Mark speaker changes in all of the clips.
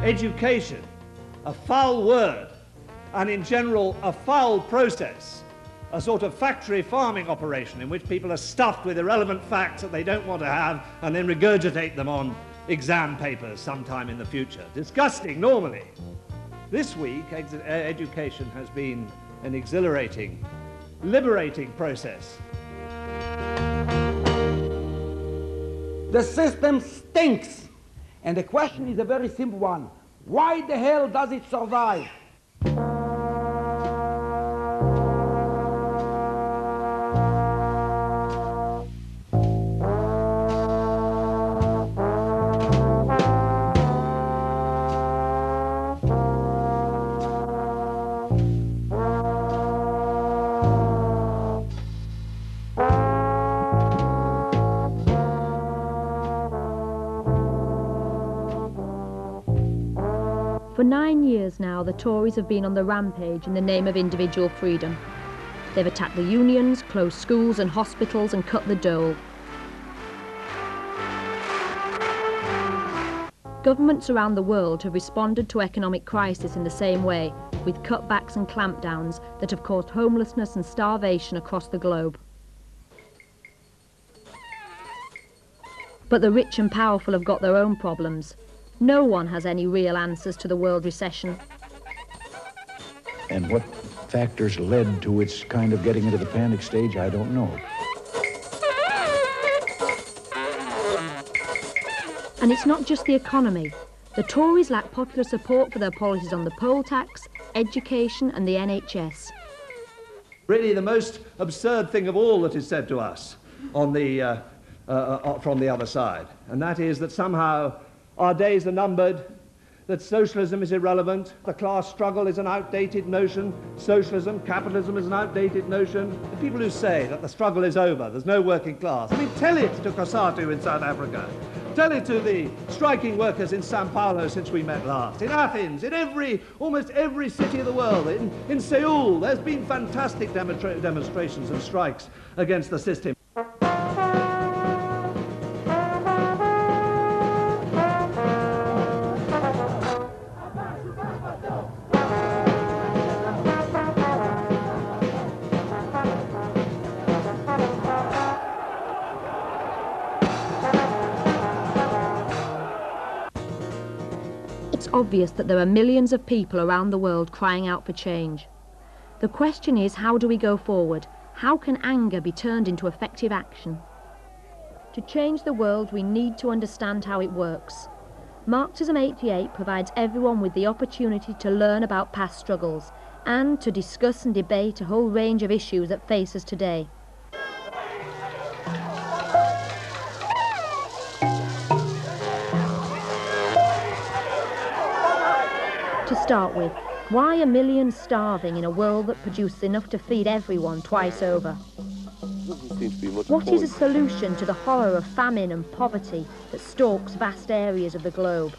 Speaker 1: education a foul word, and in general a foul process, a sort of factory farming operation in which people are stuffed with irrelevant facts that they don't want to have and then regurgitate them on exam papers sometime in the future. Disgusting normally. This week, education has been an exhilarating, liberating process.
Speaker 2: The system stinks, and the question is a very simple one. Why the hell does it survive?
Speaker 3: For 9 years now, the Tories have been on the rampage in the name of individual freedom. They've attacked the unions, closed schools and hospitals and cut the dole. Governments around the world have responded to economic crisis in the same way, with cutbacks and clampdowns that have caused homelessness and starvation across the globe. But the rich and powerful have got their own problems. No one has any real answers to the world recession.
Speaker 4: And what factors led to its kind of getting into the panic stage, I don't know.
Speaker 3: And it's not just the economy. The Tories lack popular support for their policies on the poll tax, education and the NHS.
Speaker 1: Really the most absurd thing of all that is said to us on the, from the other side, and that is that somehow our days are numbered, that socialism is irrelevant, the class struggle is an outdated notion, socialism, capitalism is an outdated notion. The people who say that the struggle is over, there's no working class, I mean, tell it to Cosatu in South Africa, tell it to the striking workers in Sao Paulo since we met last, in Athens, in almost every city of the world, in Seoul, there's been fantastic demonstrations and strikes against the system.
Speaker 3: It's obvious that there are millions of people around the world crying out for change. The question is, how do we go forward? How can anger be turned into effective action? To change the world, we need to understand how it works. Marxism 88 provides everyone with the opportunity to learn about past struggles and to discuss and debate a whole range of issues that face us today. To start with, why are millions starving in a world that produces enough to feed everyone twice over? What is a solution to the horror of famine and poverty that stalks vast areas of the globe?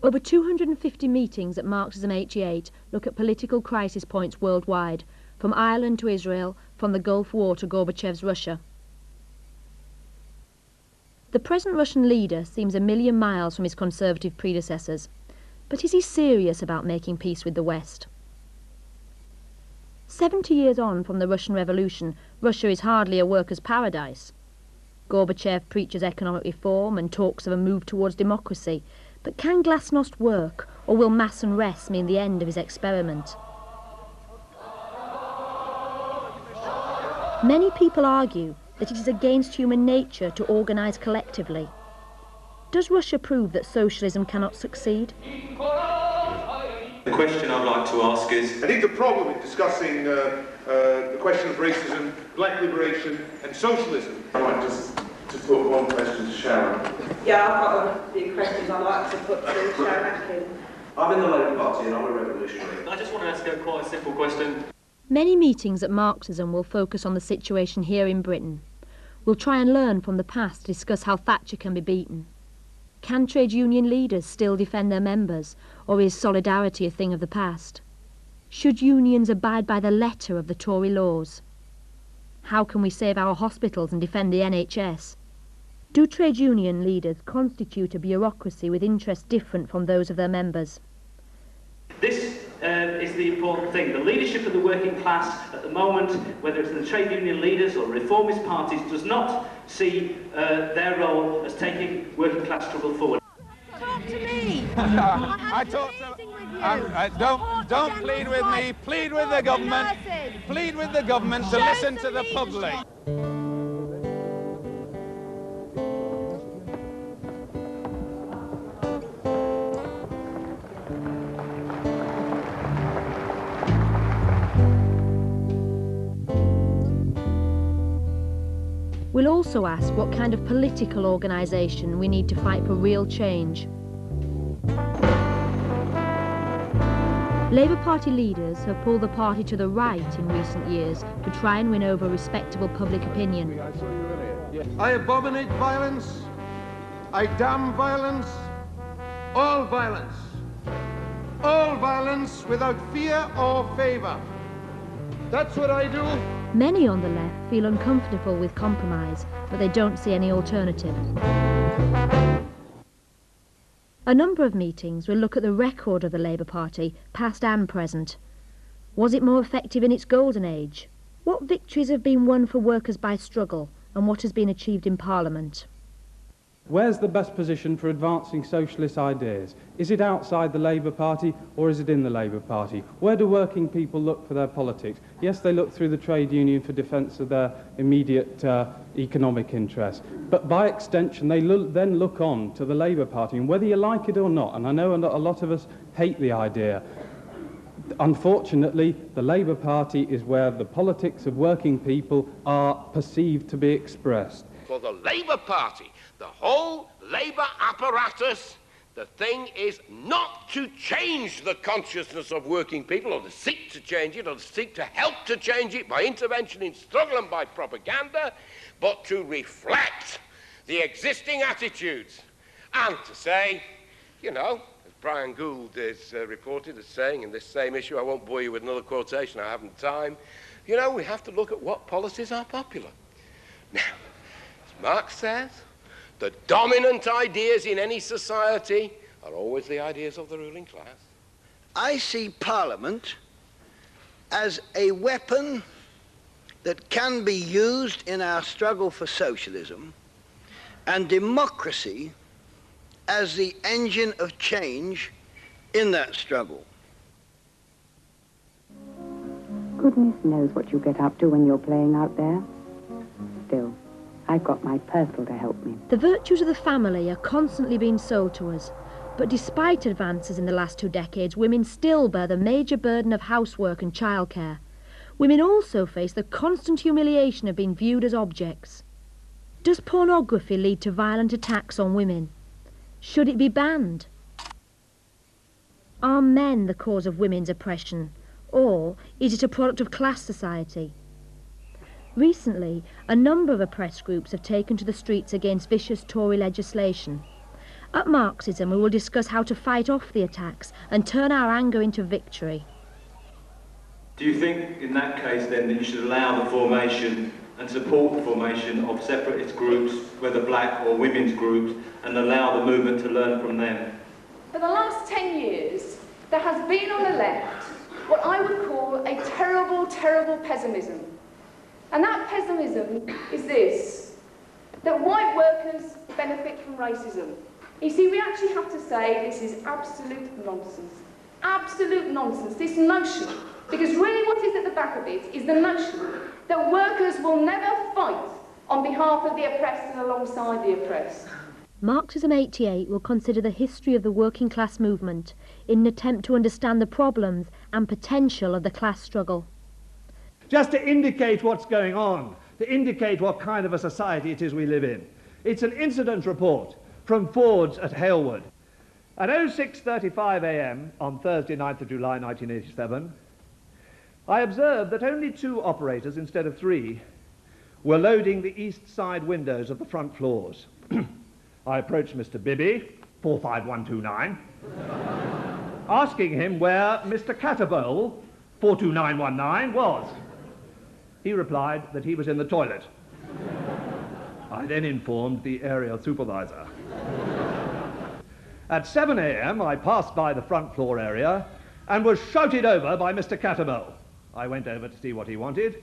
Speaker 3: Over 250 meetings at Marxism 88 look at political crisis points worldwide, from Ireland to Israel, from the Gulf War to Gorbachev's Russia. The present Russian leader seems a million miles from his conservative predecessors, but is he serious about making peace with the West? 70 years on from the Russian Revolution, Russia is hardly a workers' paradise. Gorbachev preaches economic reform and talks of a move towards democracy, but can glasnost work, or will mass and rest mean the end of his experiment? Many people argue that it is against human nature to organise collectively. Does Russia prove that socialism cannot succeed?
Speaker 5: The question I'd like to ask is...
Speaker 6: I think the problem in discussing the question of racism, black liberation and socialism...
Speaker 7: I might just put one question to Sharon.
Speaker 8: Yeah, I've got a few questions I'd like to put to Sharon Atkin.
Speaker 7: I'm in the Labour Party and I'm a revolutionary.
Speaker 5: I just want to ask a quite a simple question.
Speaker 3: Many meetings at Marxism will focus on the situation here in Britain. We'll try and learn from the past to discuss how Thatcher can be beaten. Can trade union leaders still defend their members, or is solidarity a thing of the past? Should unions abide by the letter of the Tory laws? How can we save our hospitals and defend the NHS? Do trade union leaders constitute a bureaucracy with interests different from those of their members?
Speaker 5: This is the important thing. The leadership of the working class at the moment, whether it's the trade union leaders or reformist parties, does not see their role as taking working class struggle forward.
Speaker 9: Talk to me.
Speaker 10: I talk to... don't plead with me. Plead with the government. Plead with the government to listen to the public.
Speaker 3: We'll also ask what kind of political organisation we need to fight for real change. Labour Party leaders have pulled the party to the right in recent years to try and win over respectable public opinion.
Speaker 6: I abominate violence. I damn violence. All violence. All violence without fear or favour. That's what I do.
Speaker 3: Many on the left feel uncomfortable with compromise, but they don't see any alternative. A number of meetings will look at the record of the Labour Party, past and present. Was it more effective in its golden age? What victories have been won for workers by struggle, and what has been achieved in Parliament?
Speaker 11: Where's the best position for advancing socialist ideas? Is it outside the Labour Party or is it in the Labour Party? Where do working people look for their politics? Yes, they look through the trade union for defence of their immediate economic interests. But by extension, they then look on to the Labour Party. And whether you like it or not, and I know a lot of us hate the idea, unfortunately, the Labour Party is where the politics of working people are perceived to be expressed.
Speaker 12: For the Labour Party, the whole Labour apparatus, the thing is not to change the consciousness of working people, or to seek to change it, or to seek to help to change it by intervention in struggle and by propaganda, but to reflect the existing attitudes and to say, you know, as Brian Gould is reported as saying in this same issue, I won't bore you with another quotation, I haven't time, you know, we have to look at what policies are popular. Now, as Marx says, the dominant ideas in any society are always the ideas of the ruling class.
Speaker 13: I see Parliament as a weapon that can be used in our struggle for socialism, and democracy as the engine of change in that struggle.
Speaker 14: Goodness knows what you get up to when you're playing out there. Still, I've got my Purcell to help me.
Speaker 3: The virtues of the family are constantly being sold to us, but despite advances in the last 2 decades, women still bear the major burden of housework and childcare. Women also face the constant humiliation of being viewed as objects. Does pornography lead to violent attacks on women? Should it be banned? Are men the cause of women's oppression, or is it a product of class society? Recently, a number of oppressed groups have taken to the streets against vicious Tory legislation. At Marxism, we will discuss how to fight off the attacks and turn our anger into victory.
Speaker 5: Do you think, in that case, then, that you should allow the formation and support the formation of separatist groups, whether black or women's groups, and allow the movement to learn from them?
Speaker 8: For the last 10 years, there has been on the left what I would call a terrible, terrible pessimism. And that pessimism is this, that white workers benefit from racism. You see, we actually have to say this is absolute nonsense. Absolute nonsense, this notion. Because really what is at the back of it is the notion that workers will never fight on behalf of the oppressed and alongside the oppressed.
Speaker 3: Marxism 88 will consider the history of the working class movement in an attempt to understand the problems and potential of the class struggle.
Speaker 1: Just to indicate what's going on, to indicate what kind of a society it is we live in. It's an incident report from Ford's at Halewood. At 06:35 a.m. on Thursday, 9th of July 1987, I observed that only 2 operators instead of 3 were loading the east side windows of the front floors. I approached Mr. Bibby, 45129, asking him where Mr. Catterbowl, 42919, was. He replied that he was in the toilet. I then informed the area supervisor. At 7 a.m., I passed by the front floor area and was shouted over by Mr. Catamel. I went over to see what he wanted,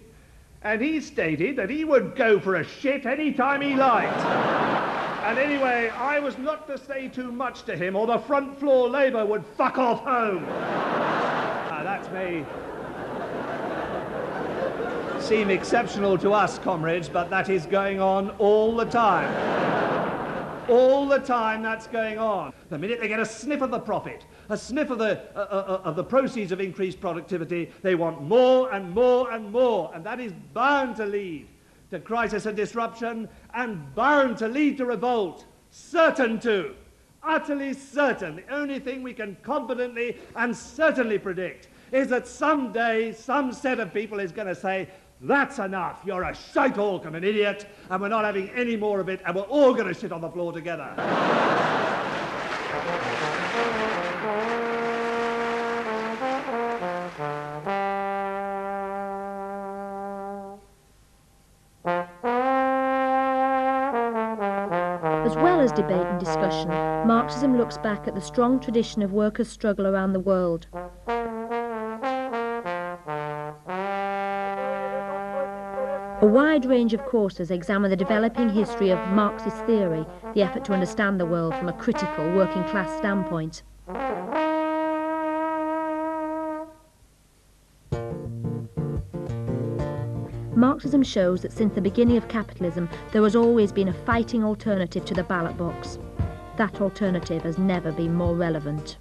Speaker 1: and he stated that he would go for a shit any time he liked. And anyway, I was not to say too much to him, or the front floor Labour would fuck off home. Now, that may seem exceptional to us, comrades, but that is going on all the time. All the time that's going on. The minute they get a sniff of the profit, a sniff of the proceeds of increased productivity, they want more and more and more, and that is bound to lead to crisis and disruption, and bound to lead to revolt. Certain to. Utterly certain. The only thing we can confidently and certainly predict is that someday some set of people is going to say, that's enough, you're a shite hawk and an idiot, and we're not having any more of it, and we're all going to shit on the floor together.
Speaker 3: As well as debate and discussion, Marxism looks back at the strong tradition of workers' struggle around the world. A wide range of courses examine the developing history of Marxist theory, the effort to understand the world from a critical working-class standpoint. Marxism shows that since the beginning of capitalism, there has always been a fighting alternative to the ballot box. That alternative has never been more relevant.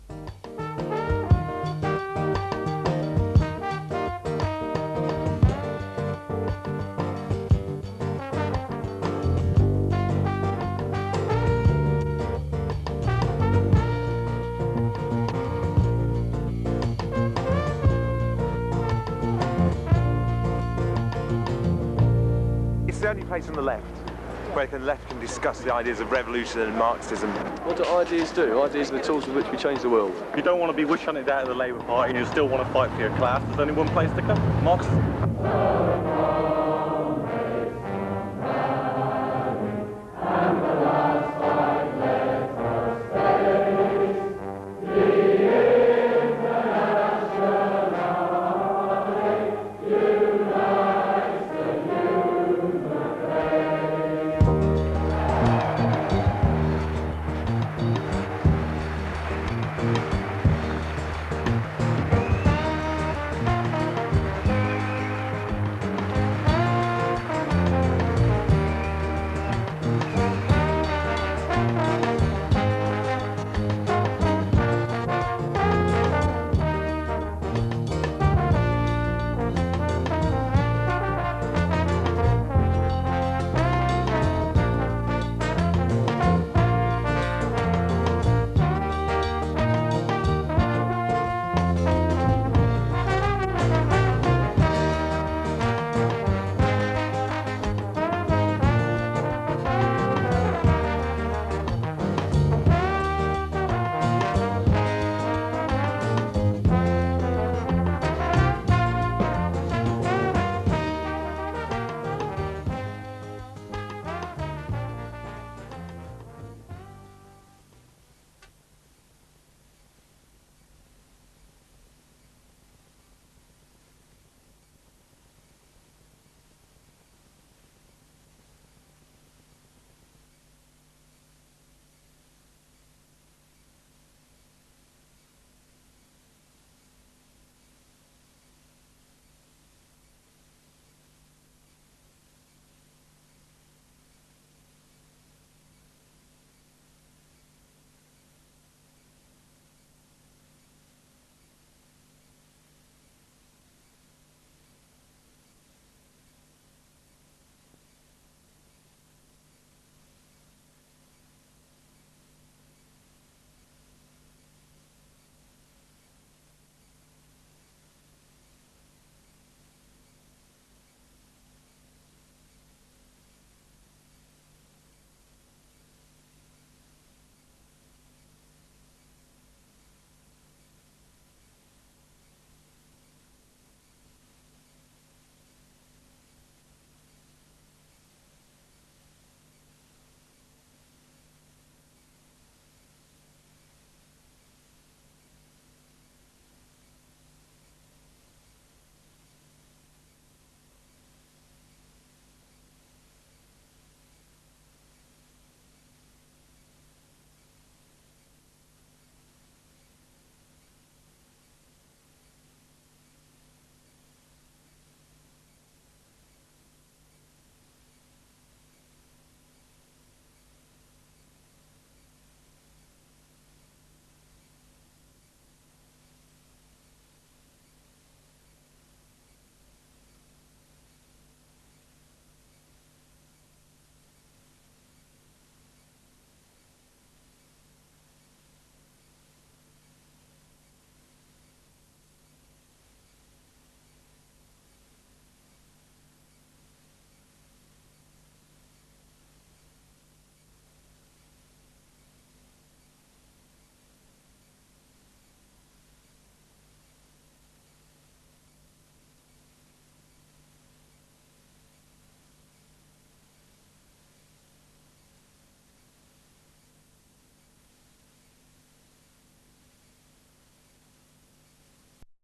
Speaker 15: It's the only place on the left where the left can discuss the ideas of revolution and Marxism.
Speaker 16: What do ideas do? Ideas are the tools with which we change the world.
Speaker 17: If you don't want to be witch-hunted out of the Labour Party and you still want to fight for your class, there's only one place to come: Marxism.